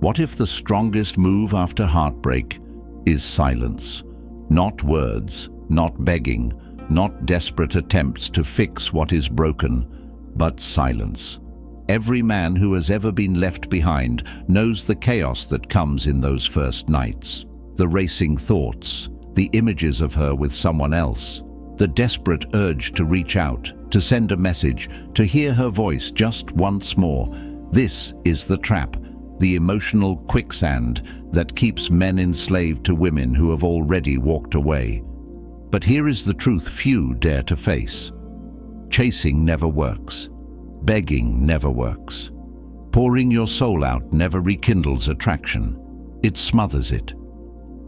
What if the strongest move after heartbreak is silence? Not words, not begging, not desperate attempts to fix what is broken, but silence. Every man who has ever been left behind knows the chaos that comes in those first nights. The racing thoughts, the images of her with someone else, the desperate urge to reach out, to send a message, to hear her voice just once more. This is the trap, the emotional quicksand that keeps men enslaved to women who have already walked away. But here is the truth few dare to face. Chasing never works. Begging never works. Pouring your soul out never rekindles attraction. It smothers it.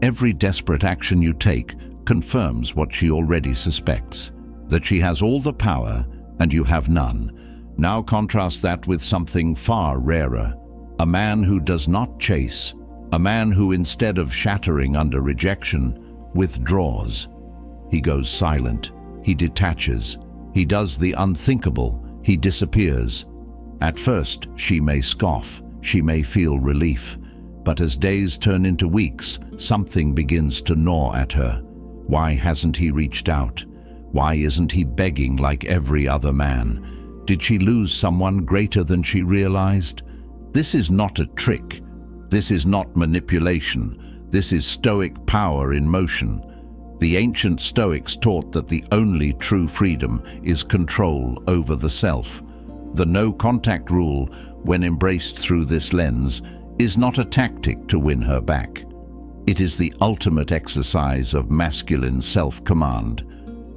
Every desperate action you take confirms what she already suspects, that she has all the power and you have none. Now contrast that with something far rarer. A man who does not chase, a man who instead of shattering under rejection, withdraws. He goes silent, he detaches, he does the unthinkable, he disappears. At first, she may scoff, she may feel relief, but as days turn into weeks, something begins to gnaw at her. Why hasn't he reached out? Why isn't he begging like every other man? Did she lose someone greater than she realized? This is not a trick. This is not manipulation. This is Stoic power in motion. The ancient Stoics taught that the only true freedom is control over the self. The no-contact rule, when embraced through this lens, is not a tactic to win her back. It is the ultimate exercise of masculine self-command.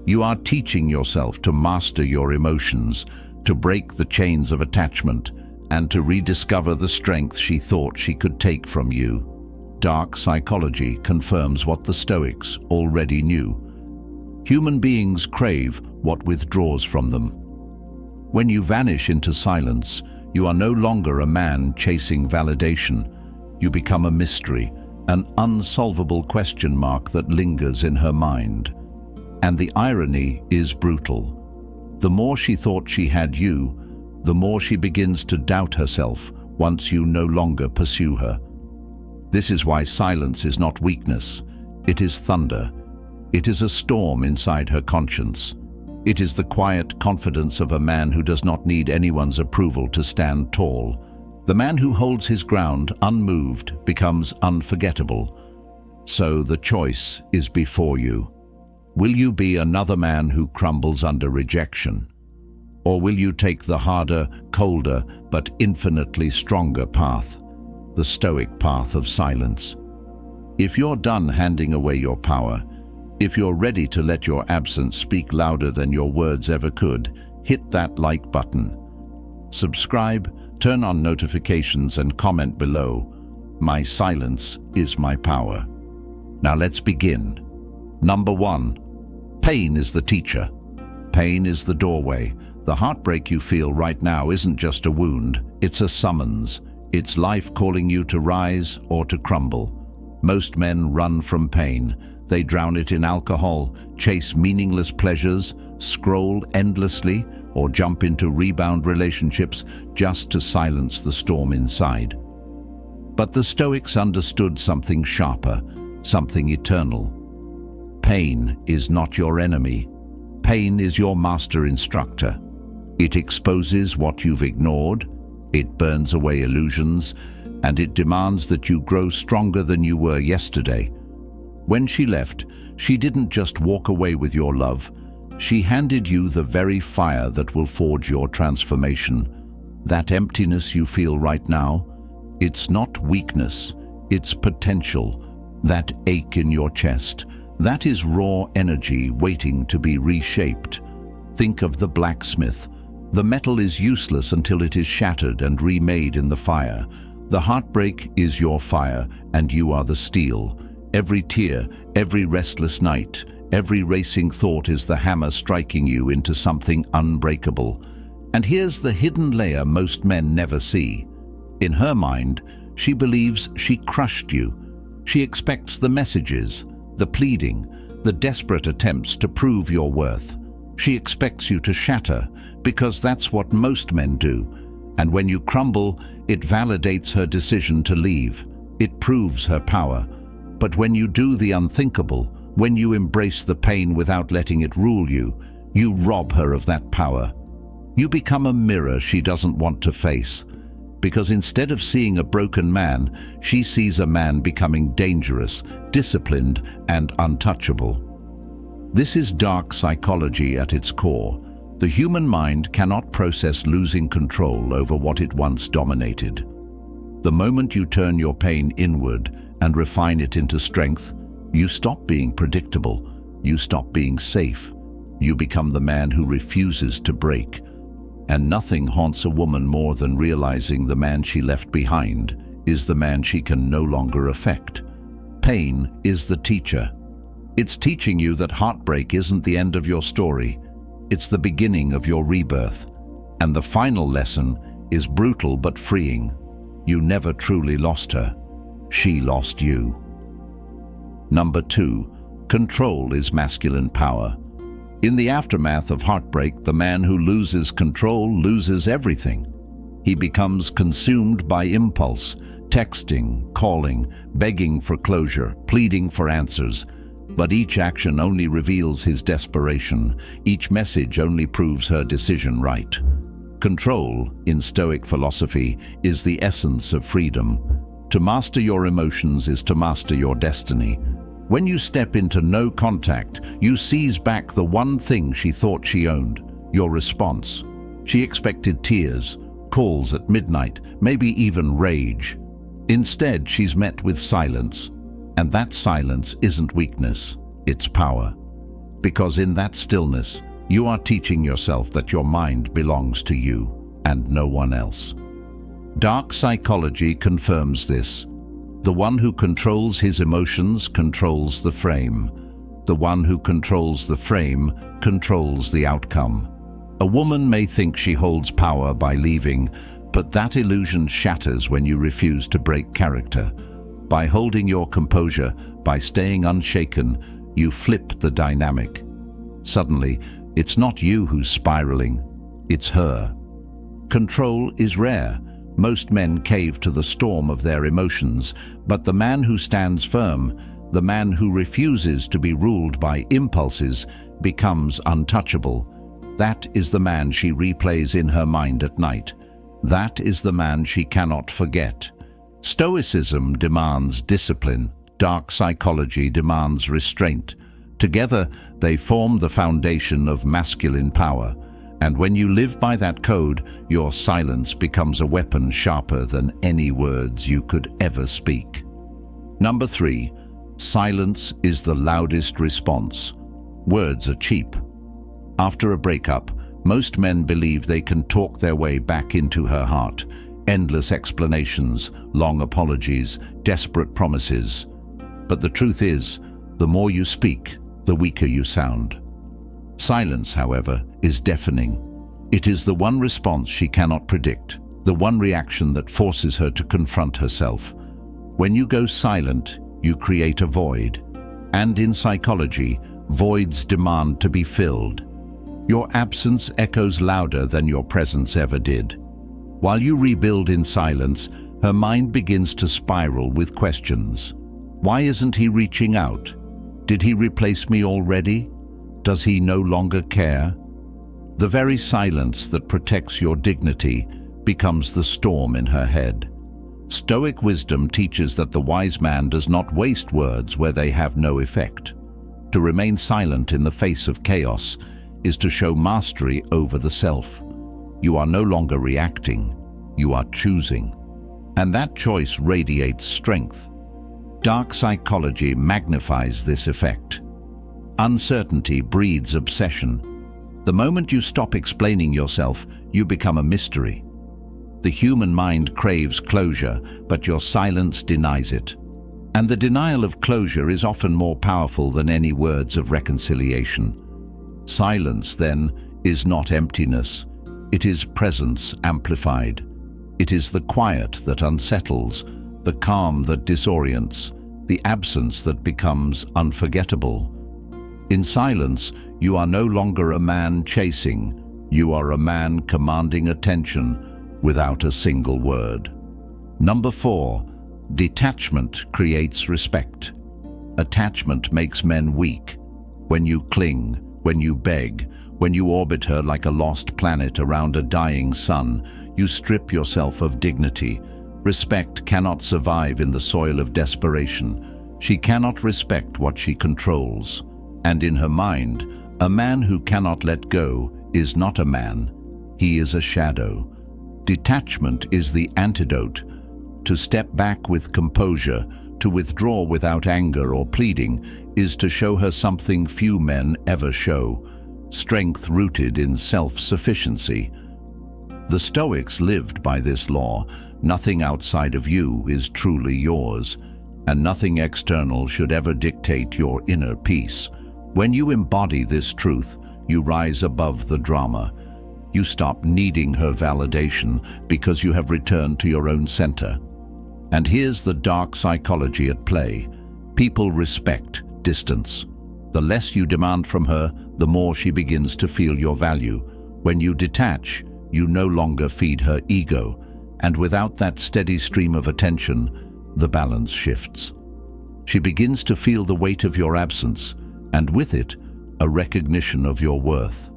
You are teaching yourself to master your emotions, to break the chains of attachment, and to rediscover the strength she thought she could take from you. Dark psychology confirms what the Stoics already knew. Human beings crave what withdraws from them. When you vanish into silence, you are no longer a man chasing validation. You become a mystery, an unsolvable question mark that lingers in her mind. And the irony is brutal. The more she thought she had you, the more she begins to doubt herself once you no longer pursue her. This is why silence is not weakness. It is thunder. It is a storm inside her conscience. It is the quiet confidence of a man who does not need anyone's approval to stand tall. The man who holds his ground unmoved becomes unforgettable. So the choice is before you. Will you be another man who crumbles under rejection? Or will you take the harder, colder, but infinitely stronger path, the Stoic path of silence? If you're done handing away your power, if you're ready to let your absence speak louder than your words ever could, hit that like button. Subscribe, turn on notifications, and comment below. My silence is my power. Now let's begin. Number 1. Pain is the teacher. Pain is the doorway. The heartbreak you feel right now isn't just a wound, it's a summons. It's life calling you to rise or to crumble. Most men run from pain. They drown it in alcohol, chase meaningless pleasures, scroll endlessly, or jump into rebound relationships just to silence the storm inside. But the Stoics understood something sharper, something eternal. Pain is not your enemy. Pain is your master instructor. It exposes what you've ignored, it burns away illusions, and it demands that you grow stronger than you were yesterday. When she left, she didn't just walk away with your love. She handed you the very fire that will forge your transformation. That emptiness you feel right now, it's not weakness, it's potential. That ache in your chest, that is raw energy waiting to be reshaped. Think of the blacksmith. The metal is useless until it is shattered and remade in the fire. The heartbreak is your fire, and you are the steel. Every tear, every restless night, every racing thought is the hammer striking you into something unbreakable. And here's the hidden layer most men never see. In her mind, she believes she crushed you. She expects the messages, the pleading, the desperate attempts to prove your worth. She expects you to shatter, because that's what most men do. And when you crumble, it validates her decision to leave. It proves her power. But when you do the unthinkable, when you embrace the pain without letting it rule you, you rob her of that power. You become a mirror she doesn't want to face, because instead of seeing a broken man, she sees a man becoming dangerous, disciplined, and untouchable. This is dark psychology at its core. The human mind cannot process losing control over what it once dominated. The moment you turn your pain inward and refine it into strength, you stop being predictable, you stop being safe, you become the man who refuses to break. And nothing haunts a woman more than realizing the man she left behind is the man she can no longer affect. Pain is the teacher. It's teaching you that heartbreak isn't the end of your story. It's the beginning of your rebirth. And the final lesson is brutal but freeing. You never truly lost her. She lost you. Number 2, control is masculine power. In the aftermath of heartbreak, the man who loses control loses everything. He becomes consumed by impulse, texting, calling, begging for closure, pleading for answers. But each action only reveals his desperation. Each message only proves her decision right. Control, in Stoic philosophy, is the essence of freedom. To master your emotions is to master your destiny. When you step into no contact, you seize back the one thing she thought she owned, your response. She expected tears, calls at midnight, maybe even rage. Instead, she's met with silence. And that silence isn't weakness, it's power. Because in that stillness, you are teaching yourself that your mind belongs to you and no one else. Dark psychology confirms this. The one who controls his emotions controls the frame. The one who controls the frame controls the outcome. A woman may think she holds power by leaving, but that illusion shatters when you refuse to break character. By holding your composure, by staying unshaken, you flip the dynamic. Suddenly, it's not you who's spiraling, it's her. Control is rare. Most men cave to the storm of their emotions, but the man who stands firm, the man who refuses to be ruled by impulses, becomes untouchable. That is the man she replays in her mind at night. That is the man she cannot forget. Stoicism demands discipline. Dark psychology demands restraint. Together, they form the foundation of masculine power. And when you live by that code, your silence becomes a weapon sharper than any words you could ever speak. Number 3, silence is the loudest response. Words are cheap. After a breakup, most men believe they can talk their way back into her heart. Endless explanations, long apologies, desperate promises. But the truth is, the more you speak, the weaker you sound. Silence, however, is deafening. It is the one response she cannot predict, the one reaction that forces her to confront herself. When you go silent, you create a void. And in psychology, voids demand to be filled. Your absence echoes louder than your presence ever did. While you rebuild in silence, her mind begins to spiral with questions. Why isn't he reaching out? Did he replace me already? Does he no longer care? The very silence that protects your dignity becomes the storm in her head. Stoic wisdom teaches that the wise man does not waste words where they have no effect. To remain silent in the face of chaos is to show mastery over the self. You are no longer reacting, you are choosing. And that choice radiates strength. Dark psychology magnifies this effect. Uncertainty breeds obsession. The moment you stop explaining yourself, you become a mystery. The human mind craves closure, but your silence denies it. And the denial of closure is often more powerful than any words of reconciliation. Silence, then, is not emptiness. It is presence amplified. It is the quiet that unsettles, the calm that disorients, the absence that becomes unforgettable. In silence, you are no longer a man chasing. You are a man commanding attention, without a single word. Number 4. Detachment creates respect. Attachment makes men weak. When you cling, when you beg, when you orbit her like a lost planet around a dying sun, you strip yourself of dignity. Respect cannot survive in the soil of desperation. She cannot respect what she controls. And in her mind, a man who cannot let go is not a man. He is a shadow. Detachment is the antidote. To step back with composure, to withdraw without anger or pleading, is to show her something few men ever show: strength rooted in self-sufficiency. The Stoics lived by this law: nothing outside of you is truly yours, and nothing external should ever dictate your inner peace. When you embody this truth, you rise above the drama. You stop needing her validation because you have returned to your own center. And here's the dark psychology at play. People respect distance. The less you demand from her, the more she begins to feel your value. When you detach, you no longer feed her ego, and without that steady stream of attention, the balance shifts. She begins to feel the weight of your absence, and with it, a recognition of your worth.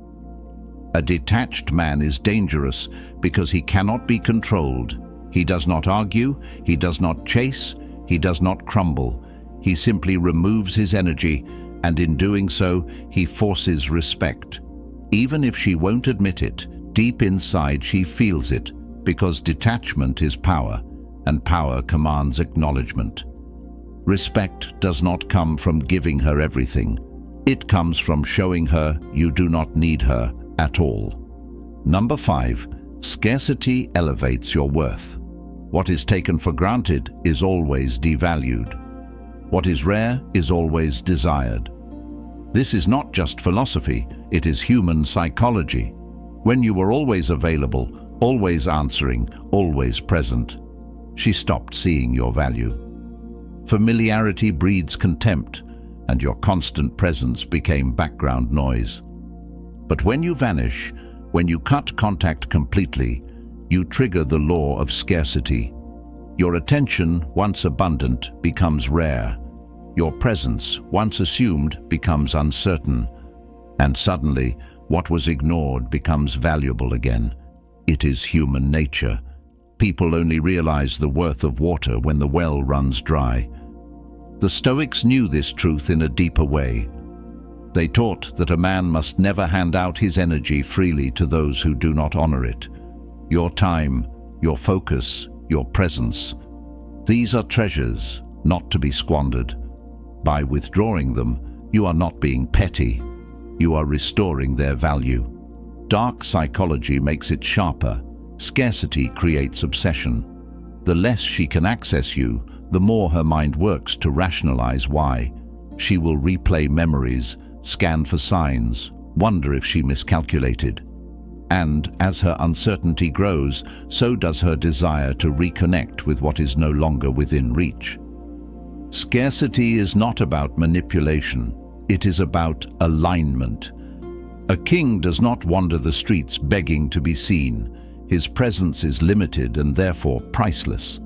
A detached man is dangerous because he cannot be controlled. He does not argue, he does not chase, he does not crumble. He simply removes his energy, and in doing so, he forces respect. Even if she won't admit it, deep inside she feels it, because detachment is power, and power commands acknowledgement. Respect does not come from giving her everything. It comes from showing her you do not need her at all. Number 5. Scarcity elevates your worth. What is taken for granted is always devalued. What is rare is always desired. This is not just philosophy, it is human psychology. When you were always available, always answering, always present, she stopped seeing your value. Familiarity breeds contempt, and your constant presence became background noise. But when you vanish, when you cut contact completely, you trigger the law of scarcity. Your attention, once abundant, becomes rare. Your presence, once assumed, becomes uncertain. And suddenly, what was ignored becomes valuable again. It is human nature. People only realize the worth of water when the well runs dry. The Stoics knew this truth in a deeper way. They taught that a man must never hand out his energy freely to those who do not honor it. Your time, your focus, your presence. These are treasures, not to be squandered. By withdrawing them, you are not being petty. You are restoring their value. Dark psychology makes it sharper. Scarcity creates obsession. The less she can access you, the more her mind works to rationalize why. She will replay memories, scan for signs, wonder if she miscalculated. And as her uncertainty grows, so does her desire to reconnect with what is no longer within reach. Scarcity is not about manipulation. It is about alignment. A king does not wander the streets begging to be seen. His presence is limited and therefore priceless.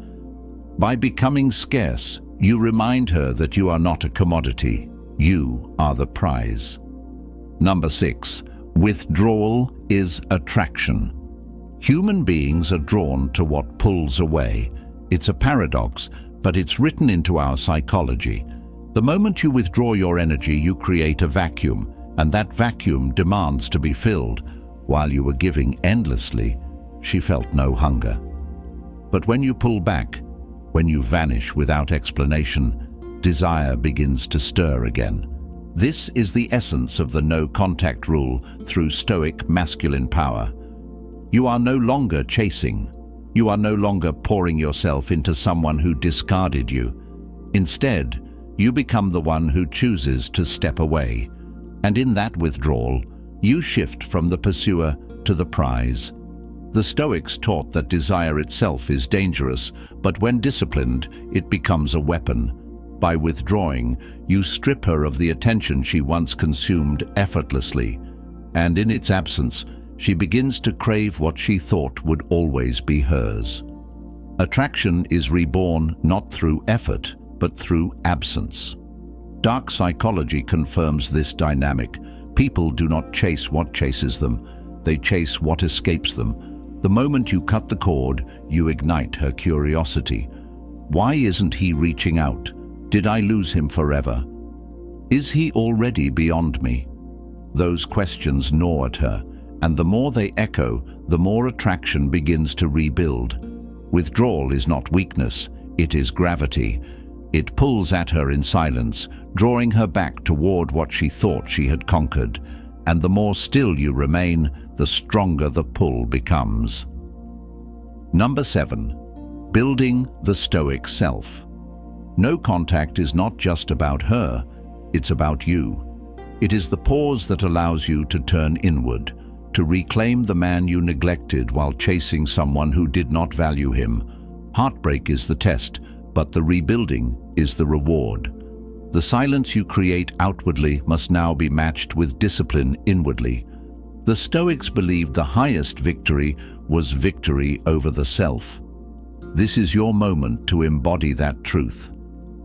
By becoming scarce, you remind her that you are not a commodity. You are the prize. Number 6. Withdrawal is attraction. Human beings are drawn to what pulls away. It's a paradox, but it's written into our psychology. The moment you withdraw your energy, you create a vacuum, and that vacuum demands to be filled. While you were giving endlessly, she felt no hunger. But when you pull back, when you vanish without explanation, desire begins to stir again. This is the essence of the no-contact rule through Stoic masculine power. You are no longer chasing. You are no longer pouring yourself into someone who discarded you. Instead, you become the one who chooses to step away. And in that withdrawal, you shift from the pursuer to the prize. The Stoics taught that desire itself is dangerous, but when disciplined, it becomes a weapon. By withdrawing, you strip her of the attention she once consumed effortlessly, and in its absence, She begins to crave what she thought would always be hers. Attraction is reborn not through effort, but through absence. Dark psychology confirms this dynamic. People do not chase what chases them, they chase what escapes them. The moment you cut the cord, you ignite her curiosity. Why isn't he reaching out? Did I lose him forever? Is he already beyond me? Those questions gnaw at her, and the more they echo, the more attraction begins to rebuild. Withdrawal is not weakness, it is gravity. It pulls at her in silence, drawing her back toward what she thought she had conquered. And the more still you remain, the stronger the pull becomes. Number 7. Building the Stoic self. No contact is not just about her, it's about you. It is the pause that allows you to turn inward, to reclaim the man you neglected while chasing someone who did not value him. Heartbreak is the test, but the rebuilding is the reward. The silence you create outwardly must now be matched with discipline inwardly. The Stoics believed the highest victory was victory over the self. This is your moment to embody that truth.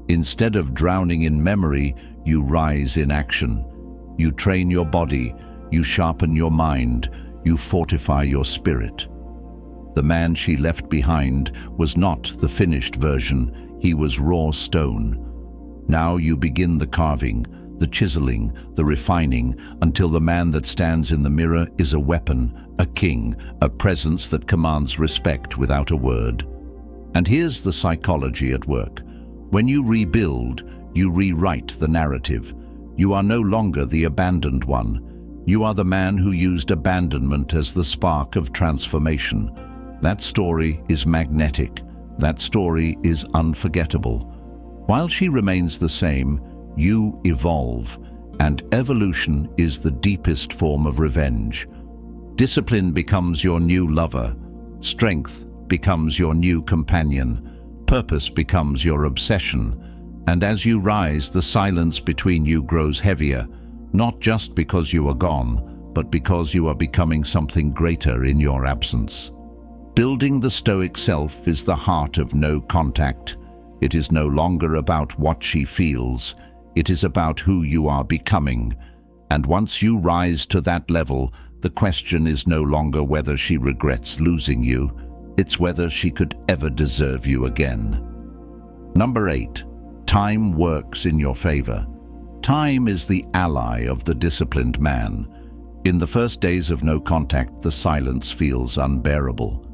Instead of drowning in memory, you rise in action. You train your body, you sharpen your mind, you fortify your spirit. The man she left behind was not the finished version, he was raw stone. Now you begin the carving, the chiseling, the refining, until the man that stands in the mirror is a weapon, a king, a presence that commands respect without a word. And here's the psychology at work. When you rebuild, you rewrite the narrative. You are no longer the abandoned one. You are the man who used abandonment as the spark of transformation. That story is magnetic. That story is unforgettable. While she remains the same, you evolve, and evolution is the deepest form of revenge. Discipline becomes your new lover. Strength becomes your new companion. Purpose becomes your obsession. And as you rise, the silence between you grows heavier, not just because you are gone, but because you are becoming something greater in your absence. Building the Stoic self is the heart of no contact. It is no longer about what she feels. It is about who you are becoming. And once you rise to that level, the question is no longer whether she regrets losing you. It's whether she could ever deserve you again. Number 8. Time works in your favor. Time is the ally of the disciplined man. In the first days of no contact, the silence feels unbearable.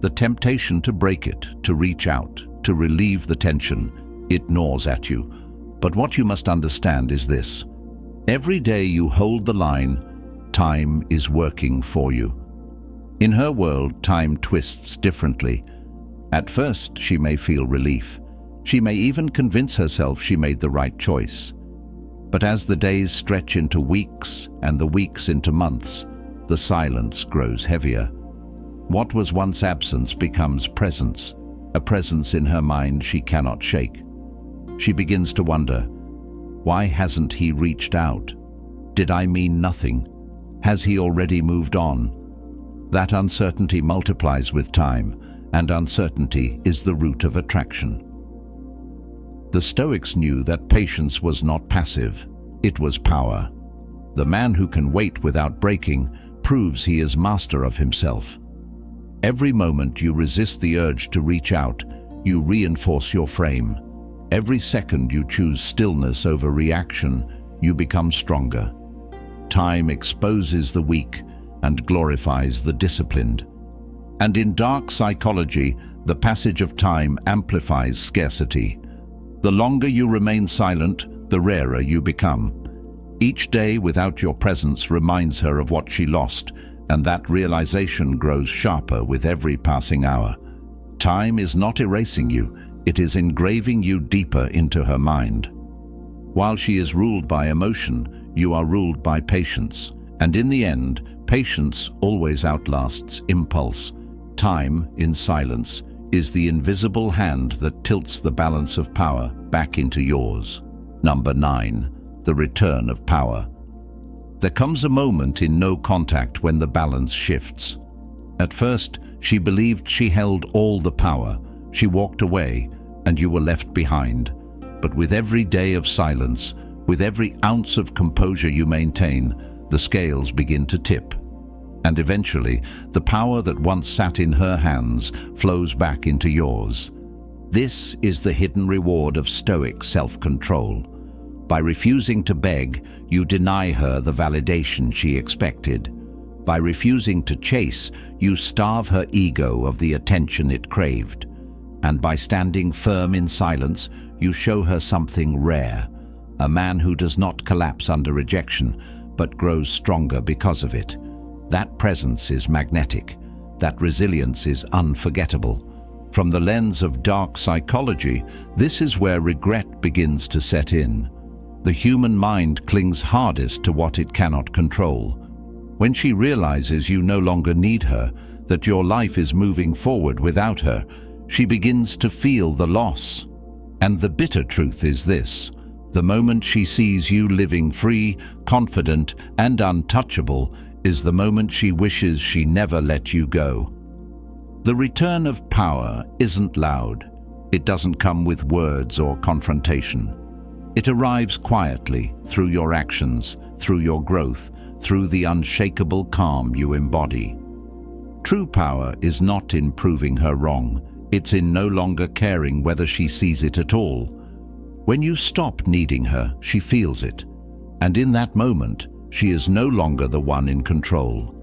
The temptation to break it, to reach out, to relieve the tension, it gnaws at you. But what you must understand is this. Every day you hold the line, time is working for you. In her world, time twists differently. At first, she may feel relief. She may even convince herself she made the right choice. But as the days stretch into weeks and the weeks into months, the silence grows heavier. What was once absence becomes presence, a presence in her mind she cannot shake. She begins to wonder, why hasn't he reached out? Did I mean nothing? Has he already moved on? That uncertainty multiplies with time, and uncertainty is the root of attraction. The Stoics knew that patience was not passive, it was power. The man who can wait without breaking proves he is master of himself. Every moment you resist the urge to reach out, you reinforce your frame. Every second you choose stillness over reaction, you become stronger. Time exposes the weak and glorifies the disciplined. And in dark psychology, the passage of time amplifies scarcity. The longer you remain silent, the rarer you become. Each day without your presence reminds her of what she lost, and that realization grows sharper with every passing hour. Time is not erasing you, it is engraving you deeper into her mind. While she is ruled by emotion, you are ruled by patience. And in the end, patience always outlasts impulse. Time, in silence, is the invisible hand that tilts the balance of power back into yours. Number 9. The return of power. There comes a moment in no contact when the balance shifts. At first, she believed she held all the power. She walked away, and you were left behind. But with every day of silence, with every ounce of composure you maintain, the scales begin to tip. And eventually, the power that once sat in her hands flows back into yours. This is the hidden reward of Stoic self-control. By refusing to beg, you deny her the validation she expected. By refusing to chase, you starve her ego of the attention it craved. And by standing firm in silence, you show her something rare, a man who does not collapse under rejection, but grows stronger because of it. That presence is magnetic. That resilience is unforgettable. From the lens of dark psychology, this is where regret begins to set in. The human mind clings hardest to what it cannot control. When she realizes you no longer need her, that your life is moving forward without her, she begins to feel the loss. And the bitter truth is this: the moment she sees you living free, confident, and untouchable is the moment she wishes she never let you go. The return of power isn't loud. It doesn't come with words or confrontation. It arrives quietly, through your actions, through your growth, through the unshakable calm you embody. True power is not in proving her wrong. It's in no longer caring whether she sees it at all. When you stop needing her, she feels it. And in that moment, she is no longer the one in control.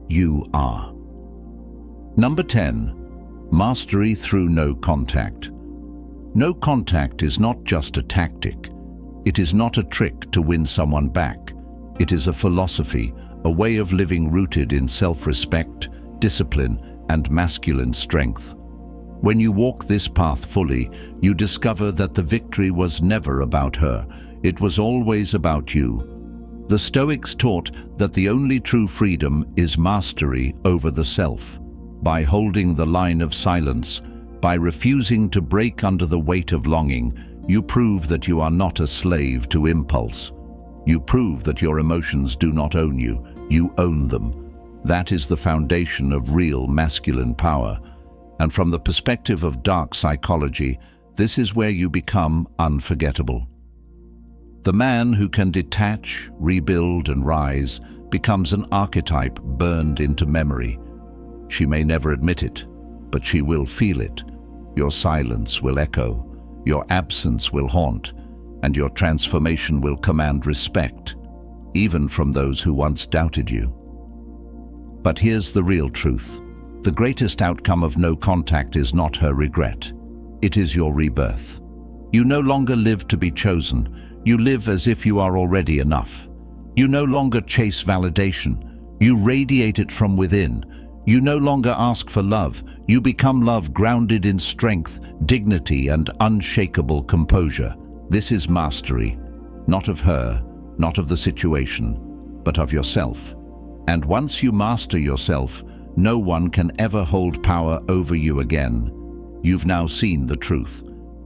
You are. Number 10. Mastery through no contact. No contact is not just a tactic. It is not a trick to win someone back. It is a philosophy, a way of living rooted in self-respect, discipline, and masculine strength. When you walk this path fully, you discover that the victory was never about her. It was always about you. The Stoics taught that the only true freedom is mastery over the self. By holding the line of silence, by refusing to break under the weight of longing, you prove that you are not a slave to impulse. You prove that your emotions do not own you, you own them. That is the foundation of real masculine power. And from the perspective of dark psychology, this is where you become unforgettable. The man who can detach, rebuild, and rise becomes an archetype burned into memory. She may never admit it, but she will feel it. Your silence will echo, your absence will haunt, and your transformation will command respect, even from those who once doubted you. But here's the real truth. The greatest outcome of no contact is not her regret. It is your rebirth. You no longer live to be chosen. You live as if you are already enough. You no longer chase validation. You radiate it from within. You no longer ask for love. You become love grounded in strength, dignity, and unshakable composure. This is mastery, not of her, not of the situation, but of yourself. And once you master yourself, no one can ever hold power over you again. You've now seen the truth.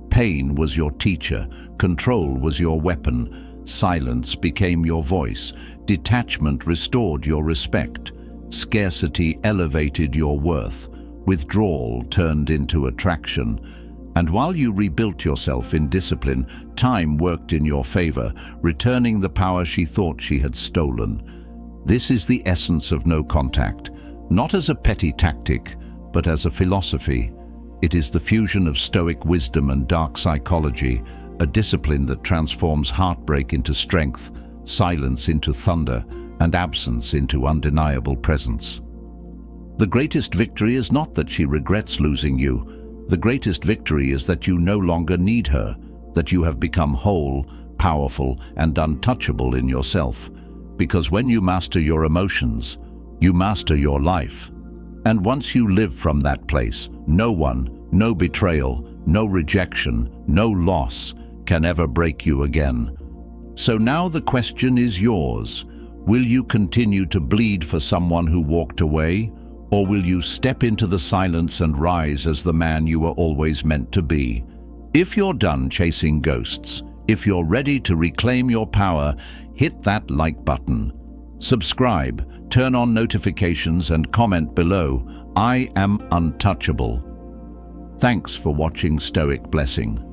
Pain was your teacher, control was your weapon, silence became your voice, detachment restored your respect, scarcity elevated your worth, withdrawal turned into attraction. And while you rebuilt yourself in discipline, time worked in your favor, returning the power she thought she had stolen. This is the essence of no contact, not as a petty tactic, but as a philosophy. It is the fusion of Stoic wisdom and dark psychology, a discipline that transforms heartbreak into strength, silence into thunder, and absence into undeniable presence. The greatest victory is not that she regrets losing you. The greatest victory is that you no longer need her, that you have become whole, powerful, and untouchable in yourself. Because when you master your emotions, you master your life. And once you live from that place, no one, no betrayal, no rejection, no loss can ever break you again. So now the question is yours. Will you continue to bleed for someone who walked away? Or will you step into the silence and rise as the man you were always meant to be? If you're done chasing ghosts, if you're ready to reclaim your power, hit that like button. Subscribe, turn on notifications and comment below. I am untouchable. Thanks for watching Stoic Blessing.